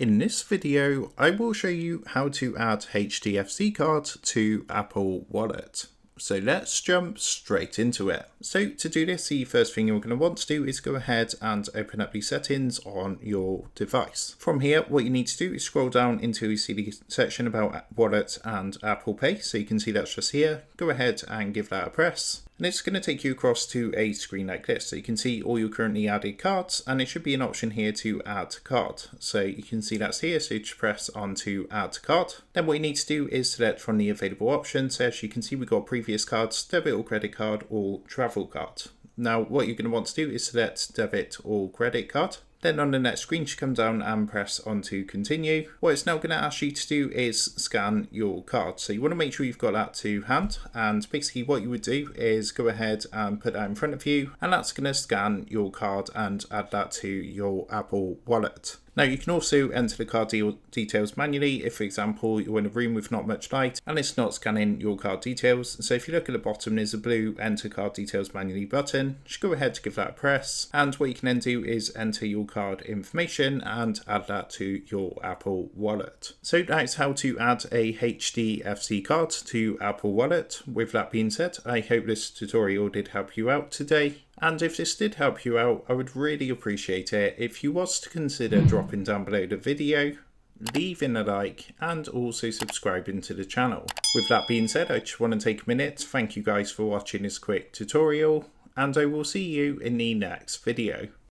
In this video, I will show you how to add HDFC Card to Apple Wallet. So let's jump straight into it. So to do this, the first thing you're going to want to do is go ahead and open up the settings on your device. From here, what you need to do is scroll down until you see the section about Wallet and Apple Pay. So you can see that's just here. Go ahead and give that a press. And it's going to take you across to a screen like this. So you can see all your currently added cards, and it should be an option here to add card. So you can see that's here, so you just press on to add card. Then what you need to do is select from the available options. So as you can see, we've got previous cards, debit or credit card or travel card. Now what you're going to want to do is select debit or credit card. Then on the next screen, you come down and press on to continue. What it's now going to ask you to do is scan your card. So you want to make sure you've got that to hand. And basically what you would do is go ahead and put that in front of you. And that's going to scan your card and add that to your Apple Wallet. Now you can also enter the card details manually if, for example, you're in a room with not much light and it's not scanning your card details. So if you look at the bottom, there's a blue enter card details manually button. Just go ahead to give that a press. And what you can then do is enter your card information and add that to your Apple Wallet. So that's how to add a HDFC card to Apple Wallet. With that being said, I hope this tutorial did help you out today. And if this did help you out, I would really appreciate it if you was to consider dropping down below the video, leaving a like, and also subscribing to the channel. With that being said, I just want to take a minute to thank you guys for watching this quick tutorial, and I will see you in the next video.